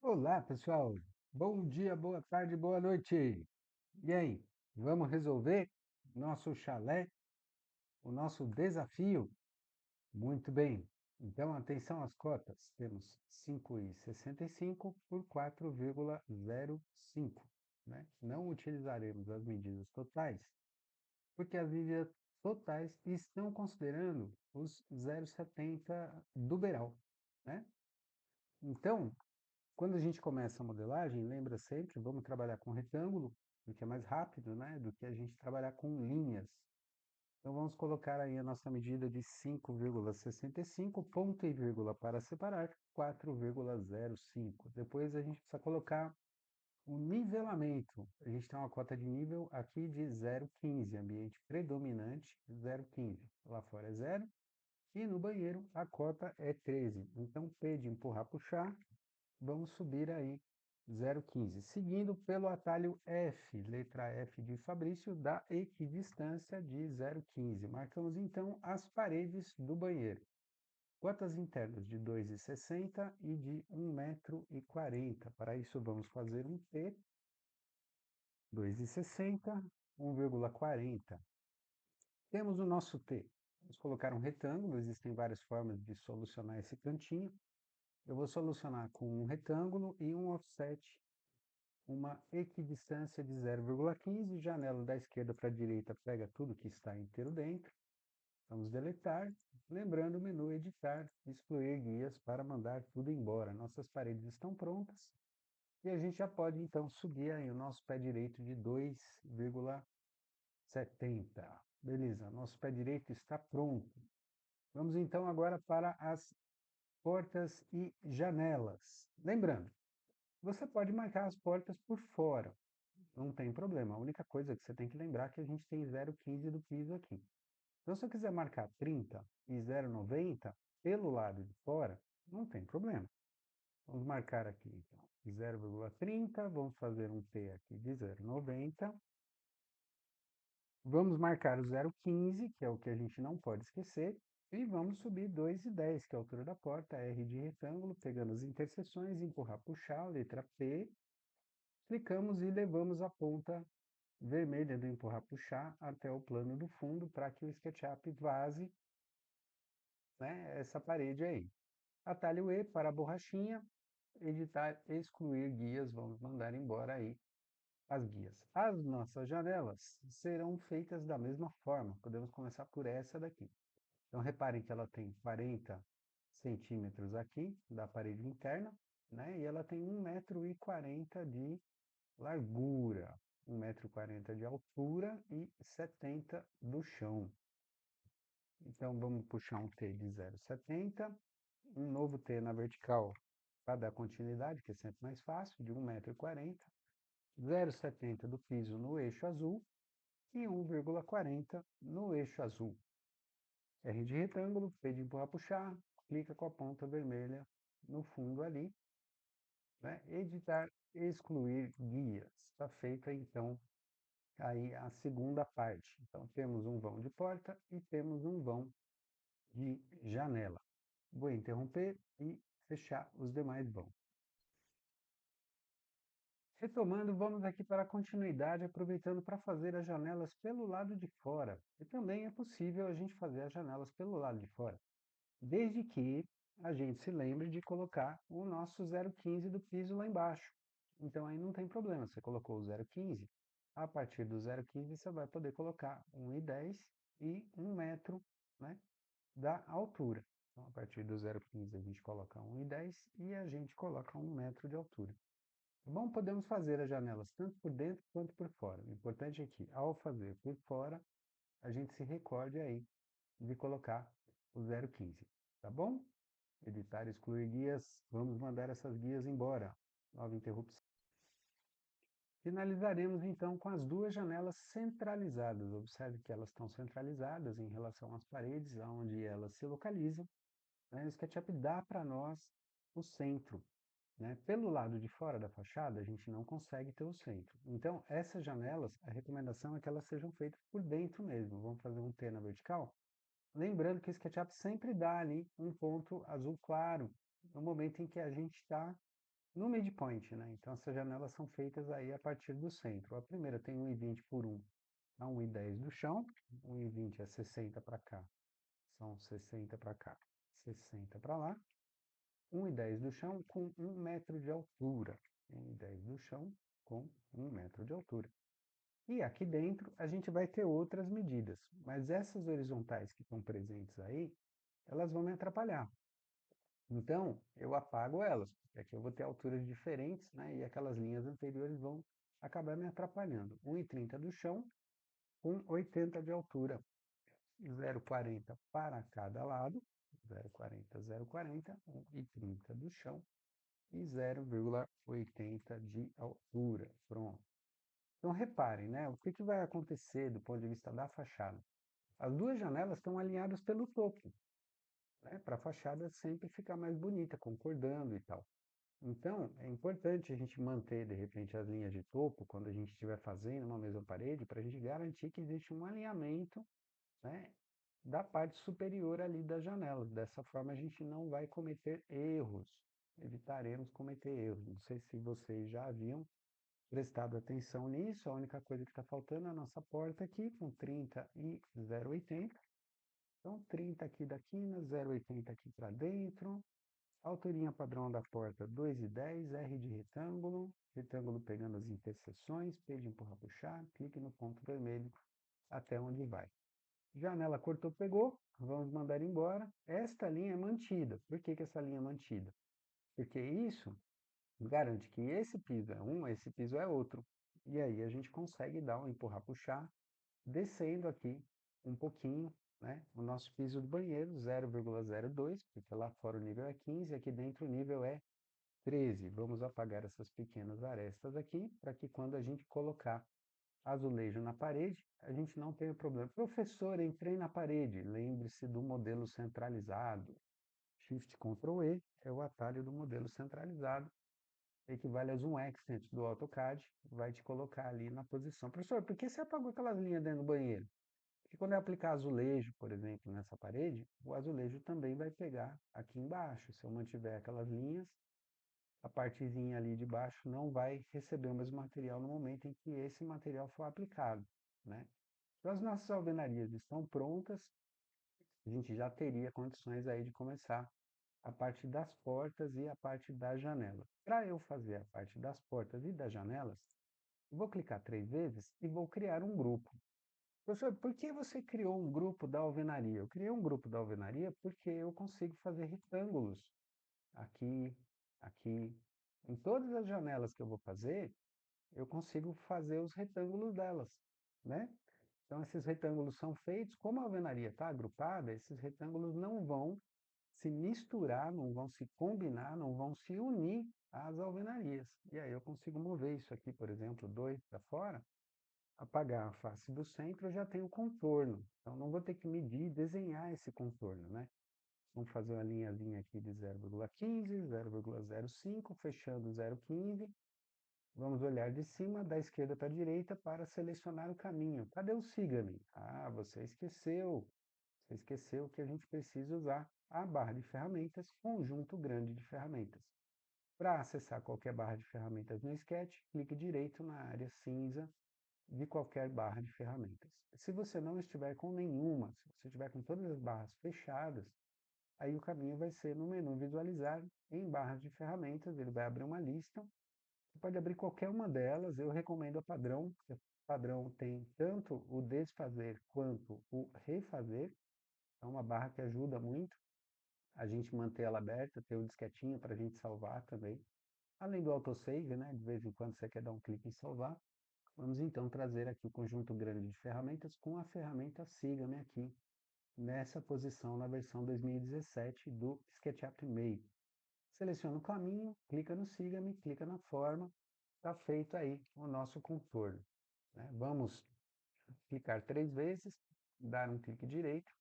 Olá, pessoal. Bom dia, boa tarde, boa noite. E aí, vamos resolver nosso chalé, o nosso desafio? Muito bem. Então, atenção às cotas. Temos 5,65 por 4,05, né? Não utilizaremos as medidas totais, porque as medidas totais estão considerando os 0,70 do beiral, né? Então, quando a gente começa a modelagem, lembra sempre, vamos trabalhar com retângulo, porque é mais rápido, né, do que a gente trabalhar com linhas. Então vamos colocar aí a nossa medida de 5,65, ponto e vírgula para separar, 4,05. Depois a gente precisa colocar o nivelamento. A gente tem uma cota de nível aqui de 0,15, ambiente predominante 0,15. Lá fora é 0 e no banheiro a cota é 13. Então P de empurrar, puxar, vamos subir aí 0,15, seguindo pelo atalho F, letra F de Fabrício, da equidistância de 0,15. Marcamos então as paredes do banheiro. Cotas internas de 2,60 e de 1,40 m. Para isso vamos fazer um T, 2,60, 1,40. Temos o nosso T. Vamos colocar um retângulo, existem várias formas de solucionar esse cantinho. Eu vou solucionar com um retângulo e um offset, uma equidistância de 0,15, janela da esquerda para a direita pega tudo que está inteiro dentro. Vamos deletar, lembrando o menu editar, excluir guias para mandar tudo embora. Nossas paredes estão prontas e a gente já pode então subir aí o nosso pé direito de 2,70. Beleza, nosso pé direito está pronto. Vamos então agora para as portas e janelas. Lembrando, você pode marcar as portas por fora, não tem problema. A única coisa que você tem que lembrar é que a gente tem 0,15 do piso aqui. Então, se eu quiser marcar 30 e 0,90 pelo lado de fora, não tem problema. Vamos marcar aqui, então, 0,30, vamos fazer um T aqui de 0,90. Vamos marcar o 0,15, que é o que a gente não pode esquecer, e vamos subir 2,10, que é a altura da porta, R de retângulo, pegando as interseções, empurrar, puxar, letra P, clicamos e levamos a ponta vermelha do empurrar, puxar até o plano do fundo para que o SketchUp vaze, né, essa parede aí. Atalho E para a borrachinha, editar, excluir guias, vamos mandar embora aí as guias. As nossas janelas serão feitas da mesma forma, podemos começar por essa daqui. Então reparem que ela tem 40 centímetros aqui da parede interna, né, e ela tem 1,40 m de largura, 1,40 m de altura e 70 do chão. Então vamos puxar um T de 0,70, um novo T na vertical para dar continuidade, que é sempre mais fácil, de 1,40 m, 0,70 do piso no eixo azul e 1,40 no eixo azul. R de retângulo, P de empurrar, puxar, clica com a ponta vermelha no fundo ali, né? Editar, excluir guias. Está feita então aí a segunda parte. Então temos um vão de porta e temos um vão de janela. Vou interromper e fechar os demais vãos. Retomando, vamos aqui para a continuidade, aproveitando para fazer as janelas pelo lado de fora. E também é possível a gente fazer as janelas pelo lado de fora, desde que a gente se lembre de colocar o nosso 0,15 do piso lá embaixo. Então aí não tem problema, você colocou o 0,15, a partir do 0,15 você vai poder colocar 1,10 e 1 metro, né, da altura. Então, a partir do 0,15 a gente coloca 1,10 e a gente coloca 1 metro de altura. Bom, podemos fazer as janelas tanto por dentro quanto por fora. O importante é que, ao fazer por fora, a gente se recorde aí de colocar o 0,15, tá bom? Editar, excluir guias, vamos mandar essas guias embora. Nova interrupção. Finalizaremos então com as duas janelas centralizadas. Observe que elas estão centralizadas em relação às paredes, onde elas se localizam, né? O SketchUp dá para nós o centro, né? Pelo lado de fora da fachada, a gente não consegue ter o centro. Então, essas janelas, a recomendação é que elas sejam feitas por dentro mesmo. Vamos fazer um T na vertical? Lembrando que o SketchUp sempre dá ali um ponto azul claro, no momento em que a gente está no midpoint, né? Então, essas janelas são feitas aí a partir do centro. A primeira tem 1,20 por 1 a 1,10 do chão, 1,20 é 60 para cá, são 60 para cá, 60 para lá, 1,10 do chão com 1 metro de altura, 1,10 do chão com 1 metro de altura. E aqui dentro a gente vai ter outras medidas, mas essas horizontais que estão presentes aí, elas vão me atrapalhar. Então, eu apago elas, porque aqui eu vou ter alturas diferentes, né? E aquelas linhas anteriores vão acabar me atrapalhando. 1,30 do chão com 80 de altura, 0,40 para cada lado, 0,40, 0,40, 1,30 do chão e 0,80 de altura. Pronto. Então, reparem, né? O que que vai acontecer do ponto de vista da fachada? As duas janelas estão alinhadas pelo topo, né? Para a fachada sempre ficar mais bonita, concordando e tal. Então, é importante a gente manter, de repente, as linhas de topo quando a gente estiver fazendo uma mesma parede, para a gente garantir que existe um alinhamento, né, da parte superior ali das janelas. Dessa forma, a gente não vai cometer erros, evitaremos cometer erros. Não sei se vocês já haviam prestado atenção nisso, a única coisa que está faltando é a nossa porta aqui, com 30 e 0,80. Então, 30 aqui da quina, 0,80 aqui para dentro. Alturinha padrão da porta, 2,10, R de retângulo. Retângulo pegando as interseções, P de empurrar, puxar, clique no ponto vermelho até onde vai. Janela cortou, pegou, vamos mandar embora. Esta linha é mantida. Por que que essa linha é mantida? Porque isso garante que esse piso é um, esse piso é outro. E aí a gente consegue dar um empurrar, puxar, descendo aqui um pouquinho, né? O nosso piso do banheiro, 0,02, porque lá fora o nível é 15, aqui dentro o nível é 13. Vamos apagar essas pequenas arestas aqui, para que quando a gente colocar azulejo na parede, a gente não tenha problema. Professor, entrei na parede. Lembre-se do modelo centralizado. Shift Ctrl E é o atalho do modelo centralizado. Equivale a Zoom Accent do AutoCAD. Vai te colocar ali na posição. Professor, por que você apagou aquelas linhas dentro do banheiro? Porque quando eu aplicar azulejo, por exemplo, nessa parede, o azulejo também vai pegar aqui embaixo. Se eu mantiver aquelas linhas, a partezinha ali de baixo não vai receber o mesmo material no momento em que esse material for aplicado, né? Então, as nossas alvenarias estão prontas, a gente já teria condições aí de começar a parte das portas e a parte da janela. Para eu fazer a parte das portas e das janelas, vou clicar 3 vezes e vou criar um grupo. Professor, por que você criou um grupo da alvenaria? Eu criei um grupo da alvenaria porque eu consigo fazer retângulos aqui, aqui. Em todas as janelas que eu vou fazer, eu consigo fazer os retângulos delas, né? Então, esses retângulos são feitos, como a alvenaria está agrupada, esses retângulos não vão se misturar, não vão se combinar, não vão se unir às alvenarias. E aí eu consigo mover isso aqui, por exemplo, 2 para fora, apagar a face do centro, eu já tenho contorno. Então, não vou ter que medir e desenhar esse contorno, né? Vamos fazer uma linhazinha aqui de 0,15, 0,05, fechando 0,15. Vamos olhar de cima, da esquerda para a direita, para selecionar o caminho. Cadê o siga-me? Ah, você esqueceu. Você esqueceu que a gente precisa usar a barra de ferramentas, conjunto grande de ferramentas. Para acessar qualquer barra de ferramentas no Sketch, clique direito na área cinza de qualquer barra de ferramentas. Se você não estiver com nenhuma, se você estiver com todas as barras fechadas, aí o caminho vai ser no menu visualizar, em barras de ferramentas, ele vai abrir uma lista. Você pode abrir qualquer uma delas, eu recomendo a padrão, porque a padrão tem tanto o desfazer quanto o refazer. É uma barra que ajuda muito a gente manter ela aberta, ter o disquetinho para a gente salvar também. Além do autosave, né? De vez em quando você quer dar um clique em salvar. Vamos então trazer aqui o conjunto grande de ferramentas com a ferramenta Siga-me aqui, nessa posição na versão 2017 do SketchUp Make. Seleciona o caminho, clica no Siga-me, clica na forma, está feito aí o nosso contorno, né? Vamos clicar 3 vezes, dar um clique direito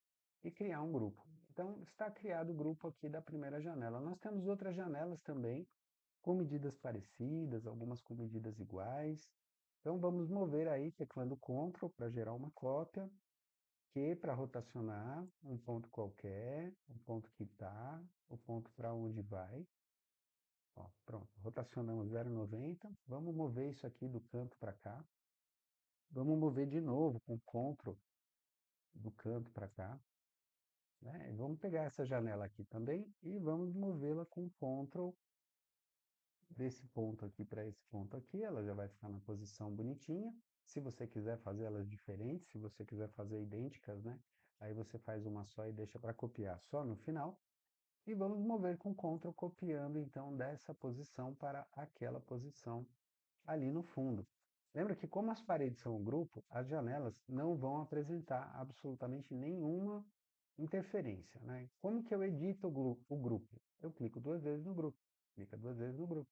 e criar um grupo. Então, está criado o grupo aqui da primeira janela. Nós temos outras janelas também, com medidas parecidas, algumas com medidas iguais. Então, vamos mover aí, teclando Ctrl para gerar uma cópia, Q para rotacionar um ponto qualquer, o ponto que está, o ponto para onde vai. Ó, Pronto, rotacionamos 0,90. Vamos mover isso aqui do canto para cá. Vamos mover de novo com Ctrl do canto para cá. Né? Vamos pegar essa janela aqui também e vamos movê-la com Ctrl desse ponto aqui para esse ponto aqui. Ela já vai ficar na posição bonitinha. Se você quiser fazer elas diferentes, se você quiser fazer idênticas, né? Aí você faz uma só e deixa para copiar só no final. E vamos mover com Ctrl, copiando então dessa posição para aquela posição ali no fundo. Lembra que como as paredes são um grupo, as janelas não vão apresentar absolutamente nenhuma interferência, né? Como que eu edito o grupo? Eu clico duas vezes no grupo, clica duas vezes no grupo.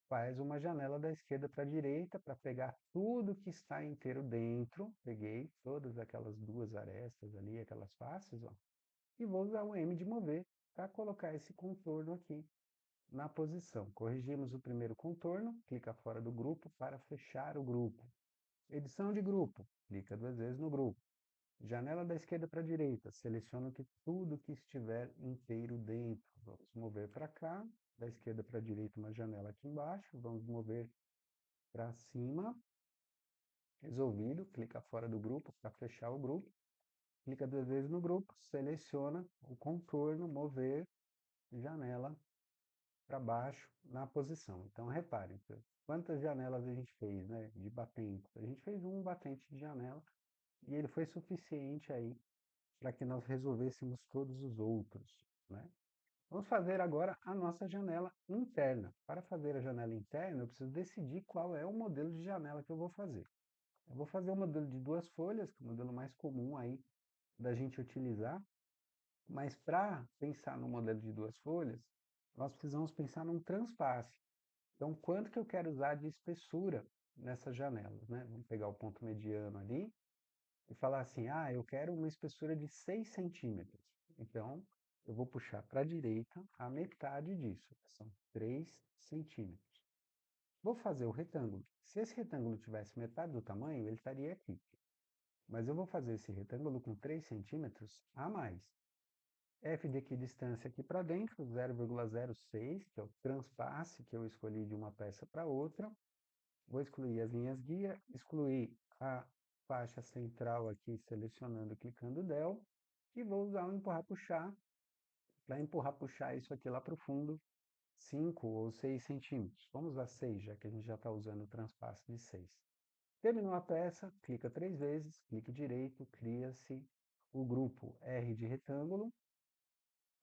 Faz uma janela da esquerda para a direita para pegar tudo que está inteiro dentro. Peguei todas aquelas duas arestas ali, aquelas faces, ó, e vou usar o M de mover para colocar esse contorno aqui na posição. Corrigimos o primeiro contorno, clica fora do grupo para fechar o grupo. Edição de grupo, clica duas vezes no grupo. Janela da esquerda para a direita, seleciono que tudo que estiver inteiro dentro. Vamos mover para cá, da esquerda para a direita uma janela aqui embaixo, vamos mover para cima. Resolvido, clica fora do grupo para fechar o grupo. Clica duas vezes no grupo, seleciona o contorno, mover, janela para baixo na posição. Então, reparem, quantas janelas a gente fez, né, de batentes. A gente fez um batente de janela e ele foi suficiente aí para que nós resolvêssemos todos os outros, né? Vamos fazer agora a nossa janela interna. Para fazer a janela interna, eu preciso decidir qual é o modelo de janela que eu vou fazer. Eu vou fazer o modelo de duas folhas, que é o modelo mais comum aí da gente utilizar, mas para pensar no modelo de duas folhas, nós precisamos pensar num transpasse. Então, quanto que eu quero usar de espessura nessas janelas, né? Vamos pegar o ponto mediano ali e falar assim, ah, eu quero uma espessura de 6 centímetros. Então, eu vou puxar para a direita a metade disso, são 3 centímetros. Vou fazer o retângulo. Se esse retângulo tivesse metade do tamanho, ele estaria aqui. Mas eu vou fazer esse retângulo com 3 centímetros a mais. F de equidistância aqui para dentro, 0,06, que é o transpasse que eu escolhi de uma peça para outra. Vou excluir as linhas guia, excluir a faixa central aqui, selecionando, clicando del, e vou usar o empurrar puxar, para empurrar puxar isso aqui lá para o fundo, 5 ou 6 centímetros. Vamos usar 6, já que a gente já está usando o transpasse de 6. Terminou a peça, clica 3 vezes, clique direito, cria-se o grupo R de retângulo.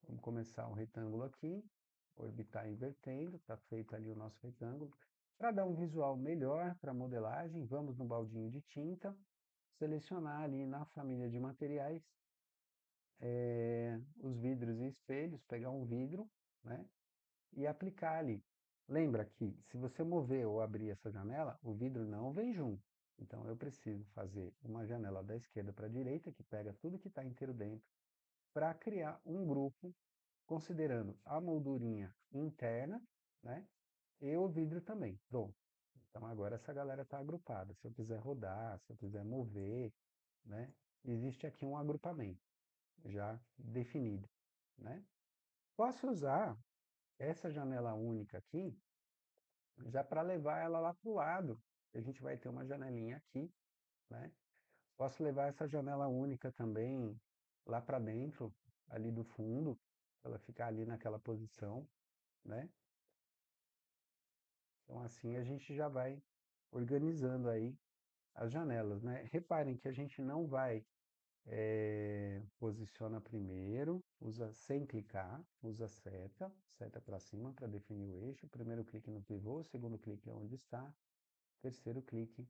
Vamos começar o retângulo aqui, orbitar invertendo, está feito ali o nosso retângulo. Para dar um visual melhor para a modelagem, vamos no baldinho de tinta, selecionar ali na família de materiais os vidros e espelhos, pegar um vidro, né, e aplicar ali. Lembra que se você mover ou abrir essa janela, o vidro não vem junto. Então eu preciso fazer uma janela da esquerda para a direita, que pega tudo que está inteiro dentro, para criar um grupo considerando a moldurinha interna, né, e o vidro também. Pronto. Então agora essa galera está agrupada. Se eu quiser rodar, se eu quiser mover, né, existe aqui um agrupamento já definido, né? Posso usar essa janela única aqui já para levar ela lá para o lado. A gente vai ter uma janelinha aqui, né? Posso levar essa janela única também lá para dentro, ali do fundo, para ela ficar ali naquela posição, né? Então assim a gente já vai organizando aí as janelas, né? Reparem que a gente não vai posiciona primeiro, usa sem clicar, usa seta para cima para definir o eixo, primeiro clique no pivô, segundo clique onde está, terceiro clique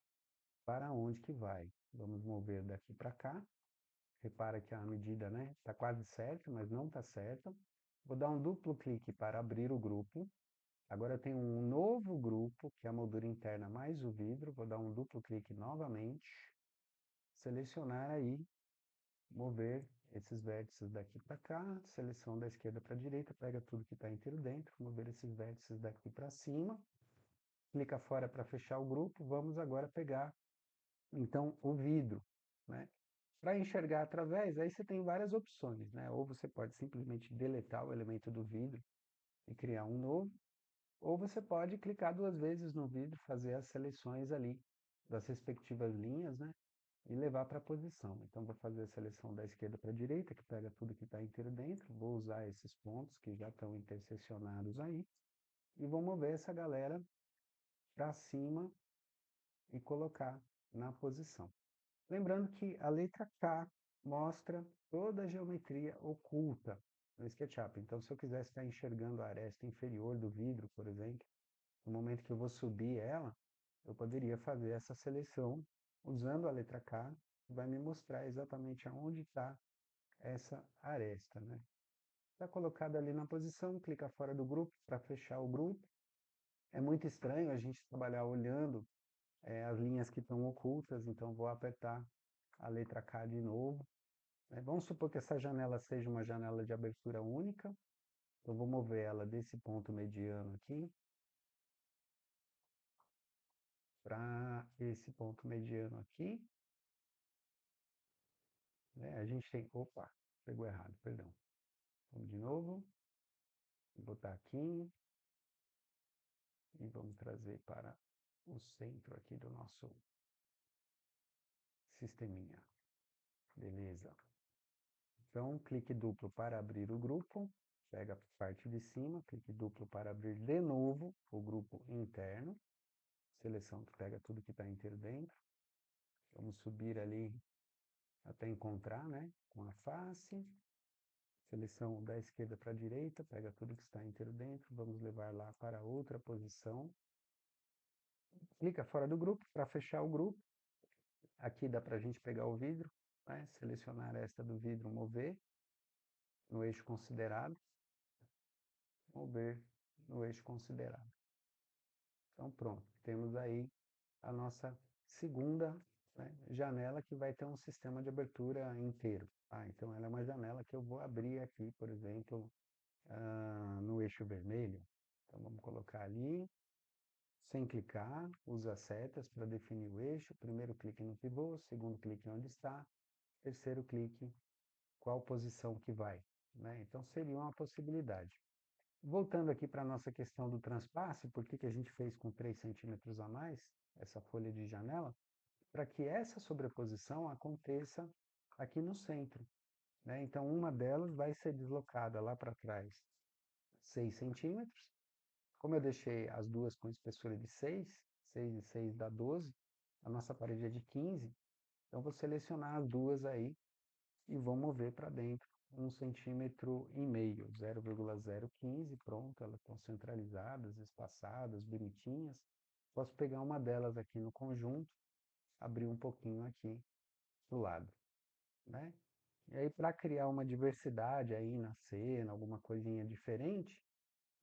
para onde que vai. Vamos mover daqui para cá. Repara que a medida, né, está quase certa, mas não está certa. Vou dar um duplo clique para abrir o grupo. Agora eu tenho um novo grupo, que é a moldura interna mais o vidro. Vou dar um duplo clique novamente. Selecionar aí, mover esses vértices daqui para cá. Seleção da esquerda para a direita, pega tudo que está inteiro dentro. Mover esses vértices daqui para cima. Clica fora para fechar o grupo. Vamos agora pegar, então, o vidro, né? Para enxergar através, aí você tem várias opções, né? Ou você pode simplesmente deletar o elemento do vidro e criar um novo, Ou você pode clicar 2 vezes no vidro, fazer as seleções ali das respectivas linhas, né? E levar para a posição. Então, vou fazer a seleção da esquerda para a direita, que pega tudo que está inteiro dentro. Vou usar esses pontos que já estão interseccionados aí. E vou mover essa galera para cima e colocar na posição. Lembrando que a letra K mostra toda a geometria oculta no SketchUp. Então, se eu quisesse estar enxergando a aresta inferior do vidro, por exemplo, no momento que eu vou subir ela, eu poderia fazer essa seleção usando a letra K, que vai me mostrar exatamente aonde está essa aresta, né? Está colocado ali na posição, clica fora do grupo para fechar o grupo. É muito estranho a gente trabalhar olhando as linhas que estão ocultas, então vou apertar a letra K de novo. Vamos supor que essa janela seja uma janela de abertura única, então vou mover ela desse ponto mediano aqui para esse ponto mediano aqui. A gente tem... Opa, pegou errado, perdão. Vamos de novo. Vou botar aqui. E vamos trazer para o centro aqui do nosso sisteminha. Beleza. Então, clique duplo para abrir o grupo. Pega a parte de cima, clique duplo para abrir de novo o grupo interno. Seleção que pega tudo que está inteiro dentro. Vamos subir ali até encontrar, né? Com a face. Seleção da esquerda para a direita, pega tudo que está inteiro dentro. Vamos levar lá para outra posição. Clica fora do grupo para fechar o grupo. Aqui dá para a gente pegar o vidro, né? Selecionar esta do vidro, mover no eixo considerado. Mover no eixo considerado. Então, pronto. Temos aí a nossa segunda, né, janela que vai ter um sistema de abertura inteiro. Então, ela é uma janela que eu vou abrir aqui, por exemplo, no eixo vermelho. Então, vamos colocar ali, sem clicar, usa as setas para definir o eixo. Primeiro clique no pivô, segundo clique onde está, terceiro clique qual posição que vai, né? Então, seria uma possibilidade. Voltando aqui para a nossa questão do transpasse, por que a gente fez com 3 centímetros a mais, essa folha de janela? Para que essa sobreposição aconteça aqui no centro, né? Então, uma delas vai ser deslocada lá para trás 6 centímetros. Como eu deixei as duas com espessura de 6, 6 e 6 dá 12, a nossa parede é de 15, então vou selecionar as duas aí e vou mover para dentro 1,5 centímetro, 0,015, pronto, elas estão centralizadas, espaçadas, bonitinhas. Posso pegar uma delas aqui no conjunto, abrir um pouquinho aqui do lado, né? E aí, para criar uma diversidade aí na cena, alguma coisinha diferente,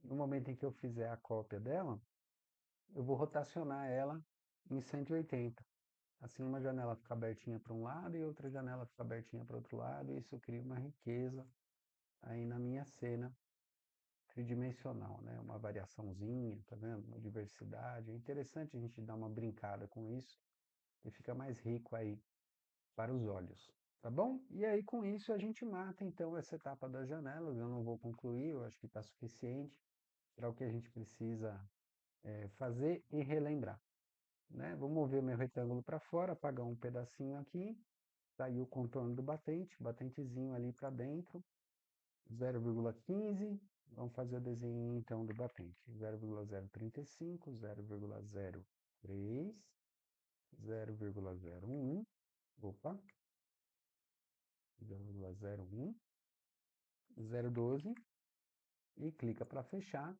no momento em que eu fizer a cópia dela, eu vou rotacionar ela em 180. Assim, uma janela fica abertinha para um lado e outra janela fica abertinha para o outro lado, e isso cria uma riqueza aí na minha cena tridimensional, né? Uma variaçãozinha, tá vendo? Uma diversidade. É interessante a gente dar uma brincada com isso e fica mais rico aí para os olhos, tá bom? E aí com isso a gente mata então essa etapa das janelas. Eu não vou concluir, eu acho que está suficiente para o que a gente precisa fazer e relembrar, né? Vou mover meu retângulo para fora, apagar um pedacinho aqui, tá aí o contorno do batente, batentezinho ali para dentro, 0,15, vamos fazer o desenho então do batente, 0,035, 0,03, 0,01, opa, 0,01, 0,12 e clica para fechar.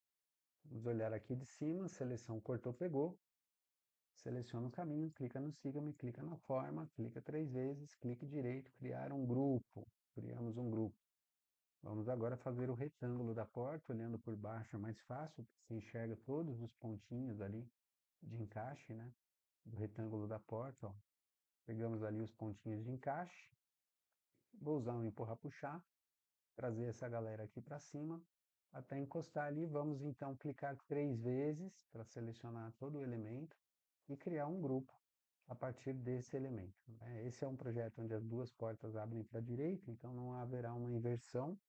Vamos olhar aqui de cima, seleção cortou, pegou, seleciona o caminho, clica no siga-me, clica na forma, clica 3 vezes, clique direito, criar um grupo, criamos um grupo. Vamos agora fazer o retângulo da porta, olhando por baixo é mais fácil, você enxerga todos os pontinhos ali de encaixe, né? Do retângulo da porta, ó. Pegamos ali os pontinhos de encaixe, vou usar um empurrar puxar, trazer essa galera aqui para cima, até encostar ali. Vamos então clicar 3 vezes para selecionar todo o elemento e criar um grupo a partir desse elemento, né? Esse é um projeto onde as duas portas abrem para a direita, então não haverá uma inversão.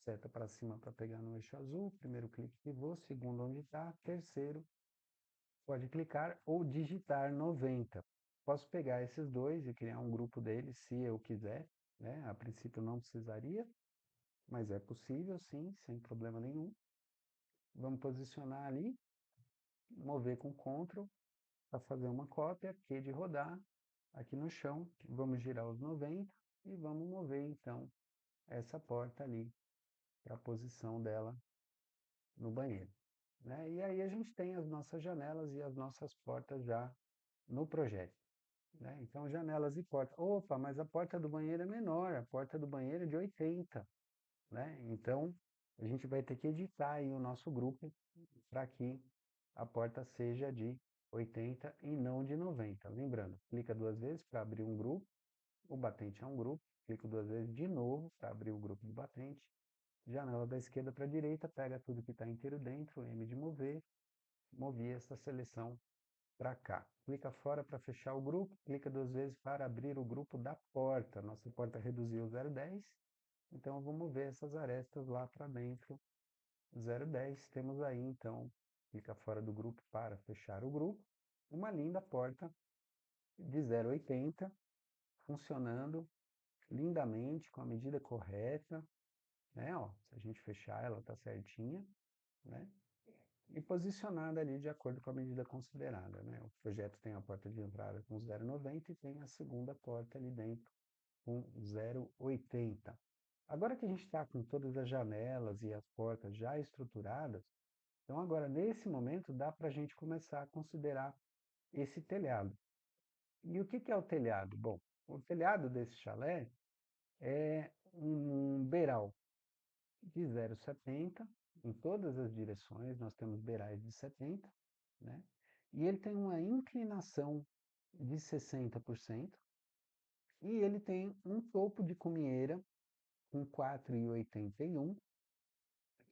seta para cima para pegar no eixo azul, primeiro clique pivô, segundo onde está, terceiro pode clicar ou digitar 90. Posso pegar esses dois e criar um grupo deles se eu quiser, né? A princípio não precisaria, mas é possível sim, sem problema nenhum. Vamos posicionar ali, mover com Ctrl para fazer uma cópia, Q de rodar, aqui no chão, vamos girar os 90 e vamos mover então essa porta ali para a posição dela no banheiro, né? E aí a gente tem as nossas janelas e as nossas portas já no projeto, né? Então, janelas e portas. Opa, mas a porta do banheiro é menor, a porta do banheiro é de 80, né? Então, a gente vai ter que editar aí o nosso grupo para que a porta seja de 80 e não de 90. Lembrando, clica duas vezes para abrir um grupo, o batente é um grupo, clico duas vezes de novo para abrir o grupo do batente, janela da esquerda para a direita, pega tudo que está inteiro dentro, M de mover, movi essa seleção para cá. Clica fora para fechar o grupo, clica duas vezes para abrir o grupo da porta. Nossa porta reduziu 0,10, então eu vou mover essas arestas lá para dentro 0,10. Temos aí, então, clica fora do grupo para fechar o grupo, uma linda porta de 0,80, funcionando lindamente, com a medida correta, né? Ó, se a gente fechar, ela está certinha, né? E posicionada ali de acordo com a medida considerada, né? O projeto tem a porta de entrada com 0,90 e tem a segunda porta ali dentro com 0,80. Agora que a gente está com todas as janelas e as portas já estruturadas, então agora nesse momento dá para a gente começar a considerar esse telhado. E o que é o telhado? Bom, o telhado desse chalé é um beiral de 0,70 em todas as direções, nós temos beirais de 70, né? E ele tem uma inclinação de 60%, e ele tem um topo de cumieira com 4,81,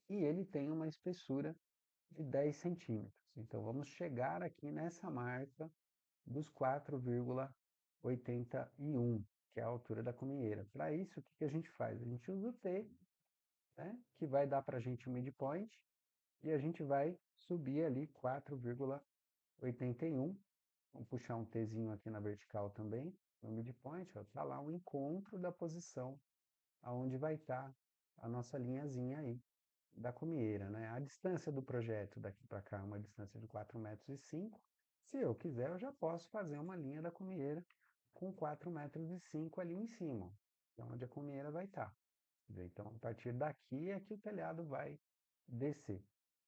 e ele tem uma espessura de 10 centímetros. Então, vamos chegar aqui nessa marca dos 4,81, que é a altura da cumieira. Para isso, o que a gente faz? A gente usa o T, né, que vai dar para a gente o midpoint, e a gente vai subir ali 4,81. Vamos puxar um Tzinho aqui na vertical também, no midpoint, está lá o encontro da posição aonde vai estar a nossa linhazinha aí da cumieira, né? A distância do projeto daqui para cá é uma distância de 4,05 m. Se eu quiser, eu já posso fazer uma linha da cumieira com 4,05 m ali em cima, que é onde a cumieira vai estar. Então, a partir daqui é que o telhado vai descer.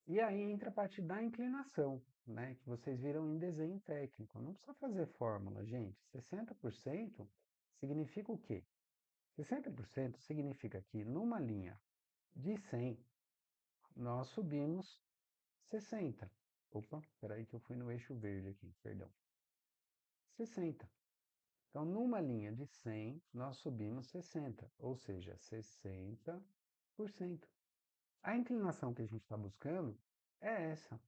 E aí entra a parte da inclinação, né, que vocês viram em desenho técnico. Não precisa fazer fórmula, gente. 60% significa o quê? 60% significa que numa linha de 100, nós subimos 60. Opa, espera aí que eu fui no eixo verde aqui, perdão. 60. Então, numa linha de 100, nós subimos 60, ou seja, 60%. A inclinação que a gente está buscando é essa,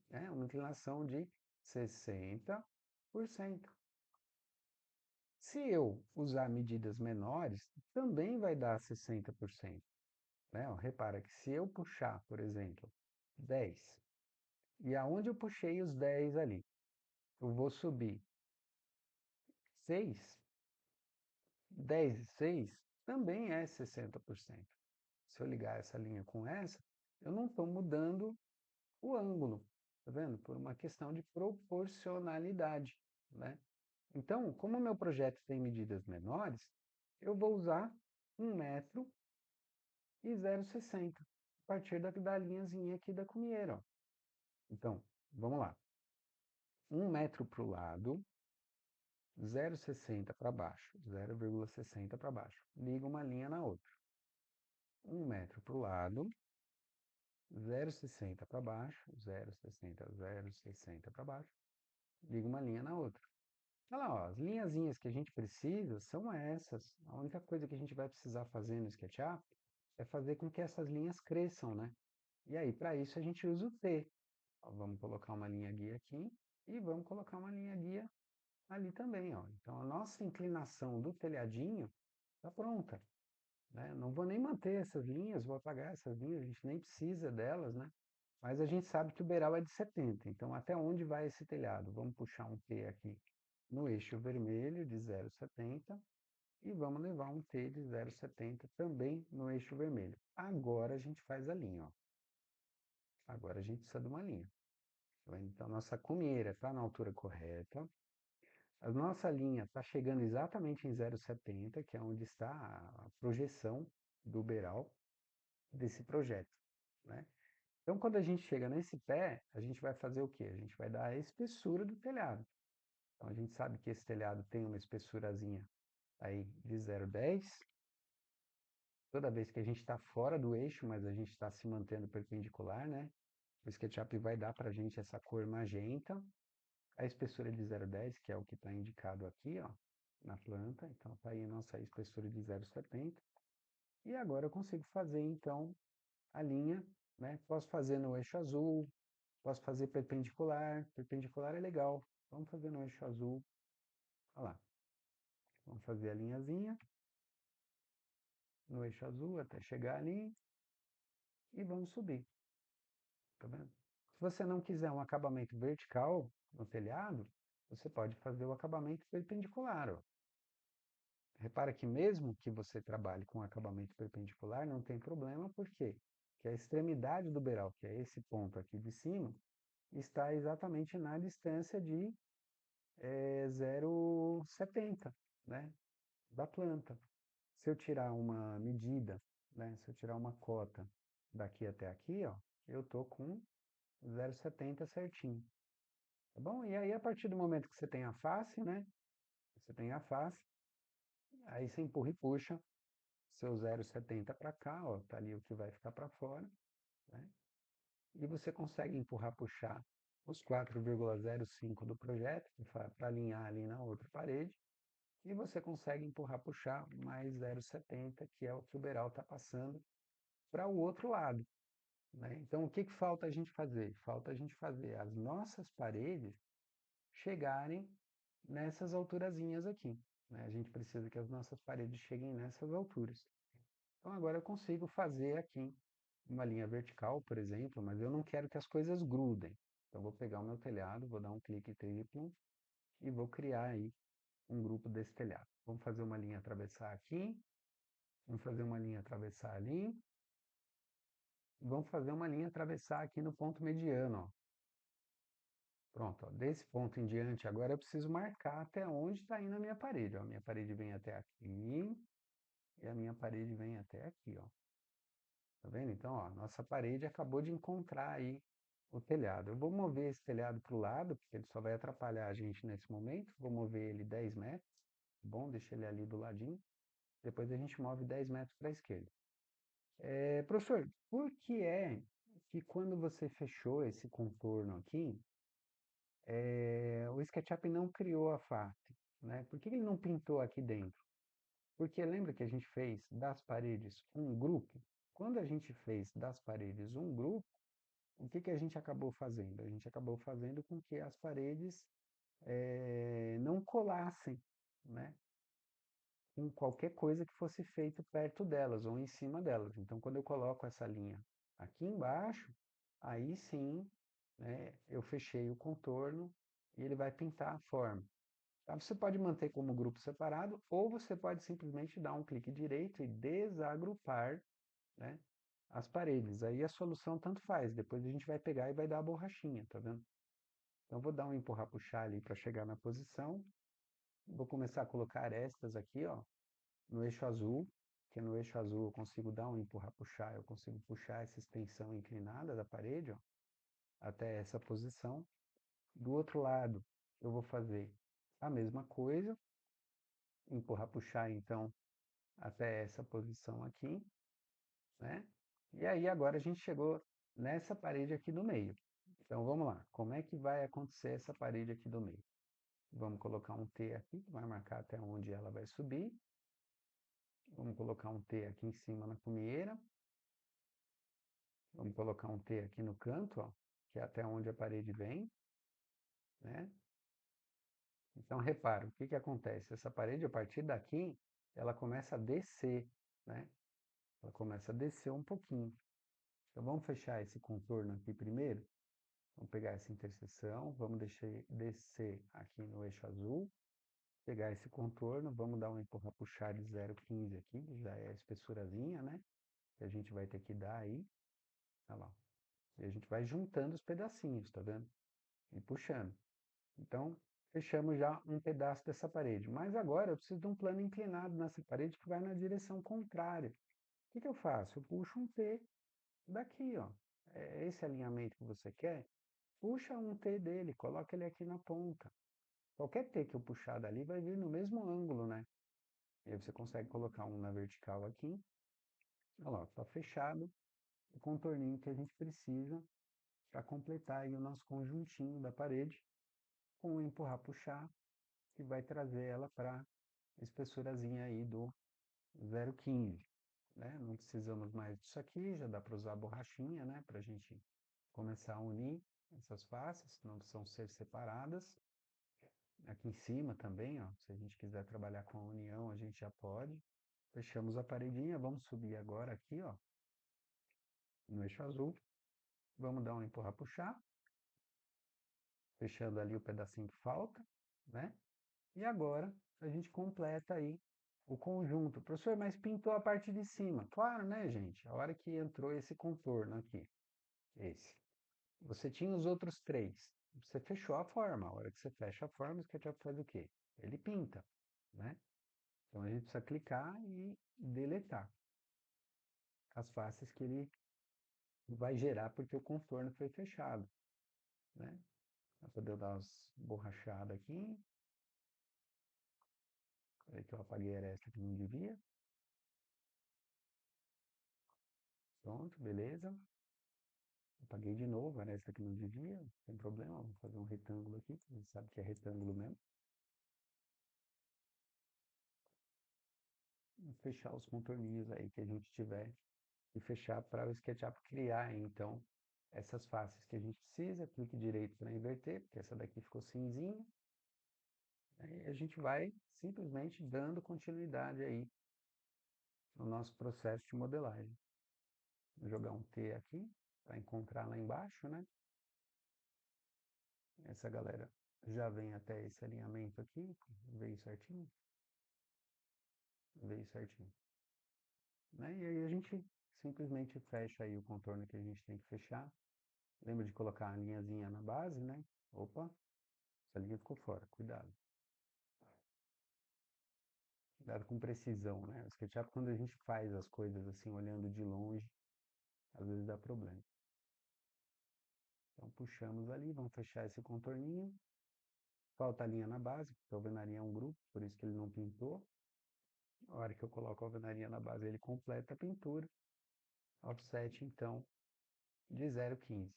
né? Uma inclinação de 60%. Se eu usar medidas menores, também vai dar 60%. Né? Ó, repara que se eu puxar, por exemplo, 10, e aonde eu puxei os 10 ali, eu vou subir 6, 10 e 6 também é 60%. Se eu ligar essa linha com essa, eu não estou mudando o ângulo, tá vendo? Por uma questão de proporcionalidade, né? Então, como o meu projeto tem medidas menores, eu vou usar 1 metro e 0,60, a partir da linhazinha aqui da cumieira, ó. Então, vamos lá. 1 metro para o lado, 0,60 para baixo, 0,60 para baixo. Liga uma linha na outra. 1 metro para o lado, 0,60 para baixo, 0,60, 0,60 para baixo. Liga uma linha na outra. Olha lá, ó, as linhazinhas que a gente precisa são essas. A única coisa que a gente vai precisar fazer no SketchUp é fazer com que essas linhas cresçam, né? E aí, para isso, a gente usa o T. Ó, vamos colocar uma linha guia aqui e vamos colocar uma linha guia ali também, ó. Então, a nossa inclinação do telhadinho está pronta. né? Não vou nem manter essas linhas, vou apagar essas linhas, a gente nem precisa delas, né? Mas a gente sabe que o beiral é de 70, então até onde vai esse telhado? Vamos puxar um T aqui no eixo vermelho de 0,70 e vamos levar um T de 0,70 também no eixo vermelho. Agora a gente faz a linha, ó. Agora a gente precisa de uma linha. Então, nossa cunheira está na altura correta. A nossa linha está chegando exatamente em 0,70, que é onde está a projeção do beiral desse projeto, né? Então, quando a gente chega nesse pé, a gente vai fazer o quê? A gente vai dar a espessura do telhado. Então, a gente sabe que esse telhado tem uma espessurazinha aí de 0,10. Toda vez que a gente está fora do eixo, mas a gente está se mantendo perpendicular, né? O SketchUp vai dar para a gente essa cor magenta. A espessura de 0,10, que é o que está indicado aqui, ó, na planta. Então, está aí a nossa espessura de 0,70. E agora eu consigo fazer, então, a linha, né? Posso fazer no eixo azul, posso fazer perpendicular. Perpendicular é legal. Vamos fazer no eixo azul. Olha lá. Vamos fazer a linhazinha no eixo azul até chegar ali e vamos subir. Tá vendo? Se você não quiser um acabamento vertical no telhado, você pode fazer o acabamento perpendicular, ó. Repara que mesmo que você trabalhe com acabamento perpendicular, não tem problema, por quê? Porque a extremidade do beiral, que é esse ponto aqui de cima, está exatamente na distância de 0,70, né, da planta. Se eu tirar uma medida, né, se eu tirar uma cota daqui até aqui, ó, eu tô com 0,70 certinho, tá bom? E aí, a partir do momento que você tem a face, né, você tem a face, aí você empurra e puxa seu 0,70 para cá, ó, tá ali o que vai ficar para fora, né? E você consegue empurrar, puxar os 4,05 do projeto para alinhar ali na outra parede, e você consegue empurrar, puxar mais 0,70, que é o que o beiral está passando para o outro lado, né? Então, o que que falta a gente fazer? Falta a gente fazer as nossas paredes chegarem nessas alturazinhas aqui, né? A gente precisa que as nossas paredes cheguem nessas alturas. Então, agora eu consigo fazer aqui uma linha vertical, por exemplo, mas eu não quero que as coisas grudem. Então, eu vou pegar o meu telhado, vou dar um clique triplo e vou criar aí um grupo desse telhado. Vamos fazer uma linha atravessar aqui, vamos fazer uma linha atravessar ali, vamos fazer uma linha atravessar aqui no ponto mediano, ó. Pronto, ó. Desse ponto em diante, agora eu preciso marcar até onde está indo a minha parede. Ó. A minha parede vem até aqui e a minha parede vem até aqui, ó. Tá vendo? Então, ó, nossa parede acabou de encontrar aí o telhado. Eu vou mover esse telhado para o lado, porque ele só vai atrapalhar a gente nesse momento. Vou mover ele 10 metros. Bom, deixa ele ali do ladinho. Depois a gente move 10 metros para a esquerda. Professor, por que é que quando você fechou esse contorno aqui, o SketchUp não criou a face, né? Por que ele não pintou aqui dentro? Porque lembra que a gente fez das paredes um grupo? Quando a gente fez das paredes um grupo, o que que a gente acabou fazendo? A gente acabou fazendo com que as paredes não colassem, né, com qualquer coisa que fosse feito perto delas ou em cima delas. Então, quando eu coloco essa linha aqui embaixo, aí sim, né, eu fechei o contorno e ele vai pintar a forma. Tá? Você pode manter como grupo separado ou você pode simplesmente dar um clique direito e desagrupar, né, as paredes. Aí a solução tanto faz. Depois a gente vai pegar e vai dar a borrachinha, tá vendo? Então vou dar um empurrar puxar ali para chegar na posição. Vou começar a colocar arestas aqui, ó, no eixo azul, que no eixo azul eu consigo dar um empurrar puxar, eu consigo puxar essa extensão inclinada da parede, ó, até essa posição. Do outro lado, eu vou fazer a mesma coisa, empurrar puxar então até essa posição aqui, né? E aí agora a gente chegou nessa parede aqui do meio. Então vamos lá, como é que vai acontecer essa parede aqui do meio? Vamos colocar um T aqui, que vai marcar até onde ela vai subir. Vamos colocar um T aqui em cima na cunheira. Vamos colocar um T aqui no canto, ó, que é até onde a parede vem, né? Então repara, o que que acontece? Essa parede, a partir daqui, ela começa a descer, né? Ela começa a descer um pouquinho. Então vamos fechar esse contorno aqui primeiro. Vamos pegar essa interseção, vamos descer aqui no eixo azul, pegar esse contorno, vamos dar um empurrar puxar de 0,15 aqui, já é a espessurazinha, né? Que a gente vai ter que dar aí. Olha lá. E a gente vai juntando os pedacinhos, tá vendo? E puxando. Então, fechamos já um pedaço dessa parede. Mas agora eu preciso de um plano inclinado nessa parede que vai na direção contrária. O que eu faço? Eu puxo um T daqui, ó. É esse alinhamento que você quer? Puxa um T dele, coloca ele aqui na ponta. Qualquer T que eu puxar dali vai vir no mesmo ângulo, né? E aí você consegue colocar um na vertical aqui. Olha lá, tá fechado o contorninho que a gente precisa para completar aí o nosso conjuntinho da parede com o empurrar, puxar, que vai trazer ela para a espessurazinha aí do 0,15, né? Não precisamos mais disso aqui, já dá para usar a borrachinha, né? Para a gente começar a unir essas faces, não precisam ser separadas. Aqui em cima também, ó, se a gente quiser trabalhar com a união, a gente já pode. Fechamos a paredinha, vamos subir agora aqui, ó, no eixo azul. Vamos dar um empurrar, puxar, fechando ali o pedacinho que falta, né? E agora a gente completa aí o conjunto. Professor, mas pintou a parte de cima. Claro, né, gente? A hora que entrou esse contorno aqui, esse. Você tinha os outros três. Você fechou a forma. A hora que você fecha a forma, o SketchUp faz o quê? Ele pinta, né? Então a gente precisa clicar e deletar as faces que ele vai gerar porque o contorno foi fechado, né? Para poder dar umas borrachadas aqui. Peraí que eu apaguei a aresta que não devia. Pronto, beleza. Apaguei de novo a aresta que não devia. Não tem problema, vamos fazer um retângulo aqui. A gente sabe que é retângulo mesmo. E fechar os contorninhos aí que a gente tiver e fechar para o SketchUp criar, então, essas faces que a gente precisa. Clique direito para inverter, porque essa daqui ficou cinzinha. Aí a gente vai simplesmente dando continuidade aí no nosso processo de modelagem. Vou jogar um T aqui para encontrar lá embaixo, né? Essa galera já vem até esse alinhamento aqui, veio certinho, veio certinho. Né? E aí a gente simplesmente fecha aí o contorno que a gente tem que fechar. Lembra de colocar a linhazinha na base, né? Opa, essa linha ficou fora, cuidado. Cuidado com precisão, né? O SketchUp, quando a gente faz as coisas assim, olhando de longe, às vezes dá problema. Então puxamos ali, vamos fechar esse contorninho. Falta a linha na base, porque a alvenaria é um grupo, por isso que ele não pintou. A hora que eu coloco a alvenaria na base, ele completa a pintura. Offset, então, de 0,15.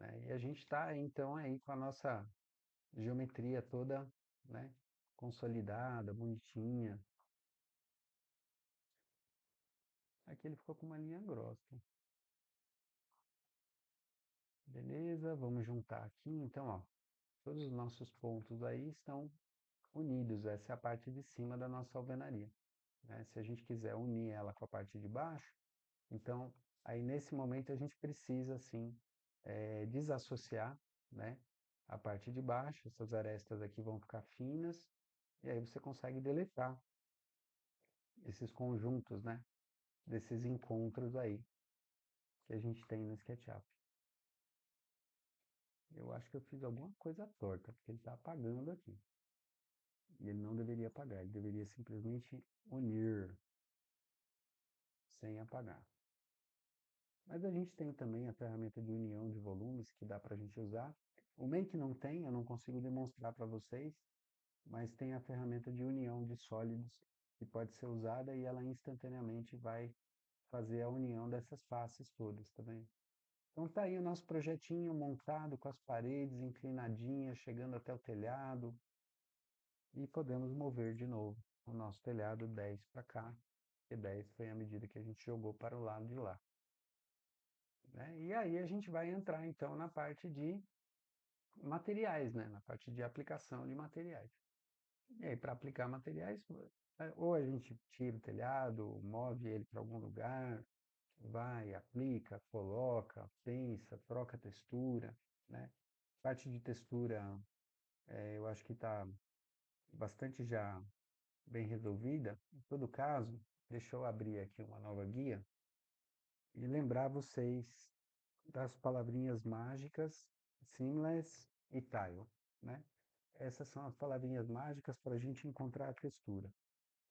Né? E a gente está, então, aí com a nossa geometria toda, né, consolidada, bonitinha. Aqui ele ficou com uma linha grossa. Beleza, vamos juntar aqui. Então, ó, todos os nossos pontos aí estão unidos. Essa é a parte de cima da nossa alvenaria. Né? Se a gente quiser unir ela com a parte de baixo, então, aí nesse momento a gente precisa, sim, desassociar, né, a parte de baixo. Essas arestas aqui vão ficar finas, e aí você consegue deletar esses conjuntos, né, desses encontros aí que a gente tem no SketchUp. Eu acho que eu fiz alguma coisa torta, porque ele está apagando aqui. E ele não deveria apagar, ele deveria simplesmente unir, sem apagar. Mas a gente tem também a ferramenta de união de volumes que dá para a gente usar. O Make não tem, eu não consigo demonstrar para vocês, mas tem a ferramenta de união de sólidos que pode ser usada e ela instantaneamente vai fazer a união dessas faces todas, tá vendo? Então tá aí o nosso projetinho montado com as paredes inclinadinhas, chegando até o telhado, e podemos mover de novo o nosso telhado 10 para cá, e 10 foi a medida que a gente jogou para o lado de lá. Né? E aí a gente vai entrar então na parte de materiais, né? Na parte de aplicação de materiais. E aí para aplicar materiais, Ou a gente tira o telhado, move ele para algum lugar, vai, aplica, coloca, pensa, troca a textura, né? Parte de textura, eu acho que está bastante já bem resolvida. Em todo caso, deixa eu abrir aqui uma nova guia e lembrar vocês das palavrinhas mágicas seamless e tile, né? Essas são as palavrinhas mágicas para a gente encontrar a textura.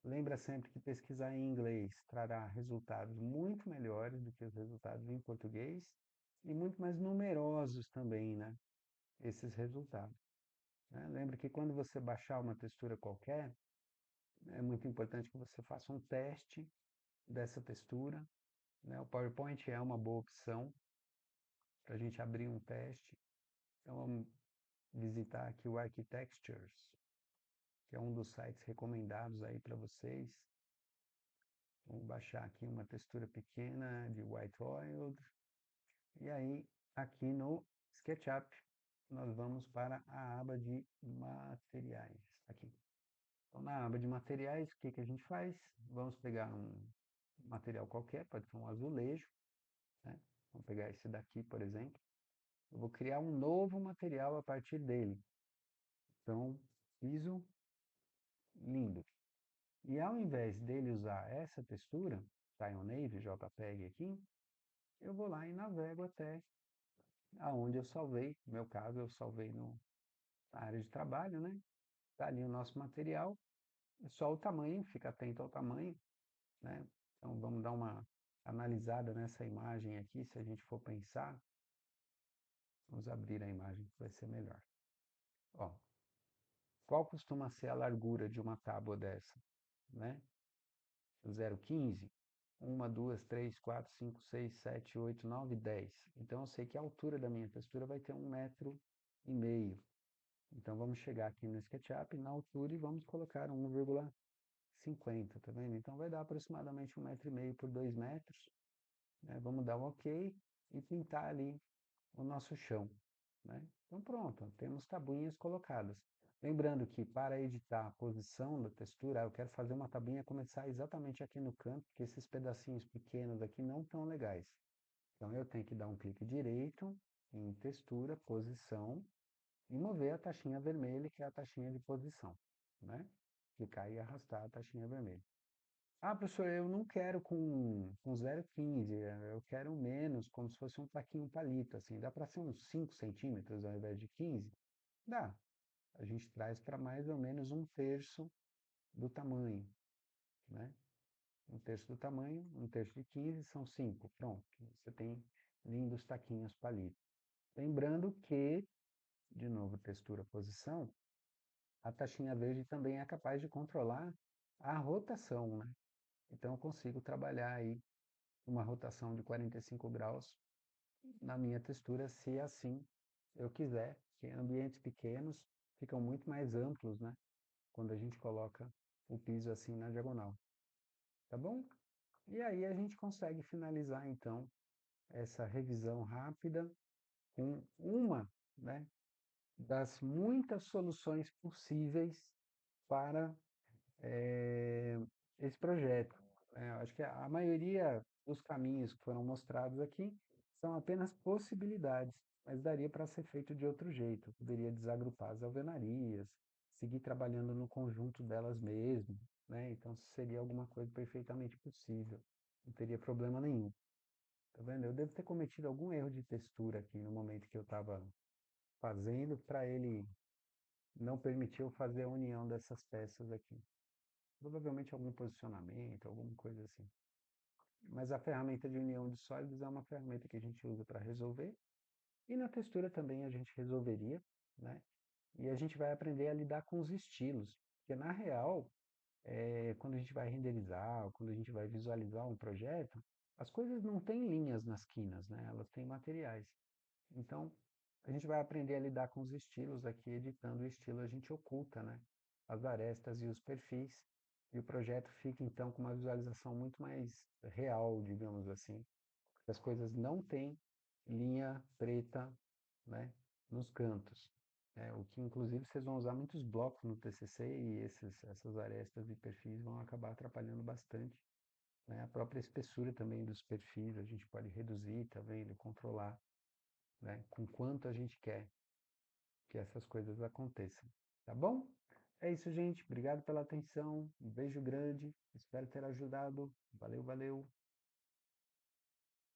Lembra sempre que pesquisar em inglês trará resultados muito melhores do que os resultados em português e muito mais numerosos também, né? Esses resultados, né? Lembra que quando você baixar uma textura qualquer, é muito importante que você faça um teste dessa textura, né? O PowerPoint é uma boa opção para a gente abrir um teste. Então, vamos visitar aqui o Architectures, que é um dos sites recomendados aí para vocês. Vamos baixar aqui uma textura pequena de White Oiled. E aí, aqui no SketchUp, nós vamos para a aba de materiais. Aqui. Então, na aba de materiais, o que, que a gente faz? Vamos pegar um material qualquer, pode ser um azulejo, né? Vamos pegar esse daqui, por exemplo. Eu vou criar um novo material a partir dele. Então, piso lindo. E ao invés dele usar essa textura, Tile Navy, JPEG aqui, eu vou lá e navego até aonde eu salvei. No meu caso, eu salvei na área de trabalho, né? Está ali o nosso material, é só o tamanho, fica atento ao tamanho, né? Então, vamos dar uma analisada nessa imagem aqui, se a gente for pensar. Vamos abrir a imagem que vai ser melhor. Ó, qual costuma ser a largura de uma tábua dessa, né? 0,15? 1, 2, 3, 4, 5, 6, 7, 8, 9, 10. Então, eu sei que a altura da minha textura vai ter 1,5 m. Então, vamos chegar aqui no SketchUp, na altura, e vamos colocar 1,50, tá vendo? Então, vai dar aproximadamente 1,5 m por 2 metros, né? Vamos dar um OK e pintar ali o nosso chão, né? Então, pronto, temos tabuinhas colocadas. Lembrando que para editar a posição da textura, eu quero fazer uma tabuinha começar exatamente aqui no canto, porque esses pedacinhos pequenos aqui não estão legais. Então, eu tenho que dar um clique direito em textura, posição, e mover a taxinha vermelha, que é a taxinha de posição, né? Clicar e arrastar a taxinha vermelha. Ah, professor, eu não quero com 0,15, eu quero menos, como se fosse um plaquinho palito, assim. Dá para ser uns 5 centímetros ao invés de 15? Dá. A gente traz para mais ou menos 1/3 do tamanho, né? 1/3 do tamanho, 1/3 de 15 são 5. Pronto, você tem lindos taquinhos palito. Lembrando que, de novo, textura, posição, a taxinha verde também é capaz de controlar a rotação, né? Então eu consigo trabalhar aí uma rotação de 45 graus na minha textura, se assim eu quiser, que ambientes pequenos ficam muito mais amplos, né? Quando a gente coloca o piso assim na diagonal, tá bom? E aí a gente consegue finalizar então essa revisão rápida com uma, né, das muitas soluções possíveis para esse projeto. Acho que a maioria dos caminhos que foram mostrados aqui são apenas possibilidades, mas daria para ser feito de outro jeito. Poderia desagrupar as alvenarias, seguir trabalhando no conjunto delas mesmo, né? Então seria alguma coisa perfeitamente possível, não teria problema nenhum. Tá vendo? Eu devo ter cometido algum erro de textura aqui no momento que eu estava fazendo para ele não permitir eu fazer a união dessas peças aqui. Provavelmente algum posicionamento, alguma coisa assim. Mas a ferramenta de união de sólidos é uma ferramenta que a gente usa para resolver. E na textura também a gente resolveria, né? E a gente vai aprender a lidar com os estilos. Porque na real, quando a gente vai renderizar, ou quando a gente vai visualizar um projeto, as coisas não têm linhas nas quinas, né? Elas têm materiais. Então, a gente vai aprender a lidar com os estilos aqui, editando o estilo, a gente oculta, né, as arestas e os perfis, e o projeto fica então com uma visualização muito mais real, digamos assim. As coisas não têm linha preta, né, nos cantos. O que inclusive vocês vão usar muitos blocos no TCC e essas arestas de perfis vão acabar atrapalhando bastante, né? A própria espessura também dos perfis a gente pode reduzir, tá vendo? Controlar, né? Com quanto a gente quer que essas coisas aconteçam, tá bom? É isso, gente. Obrigado pela atenção. Um beijo grande. Espero ter ajudado. Valeu, valeu.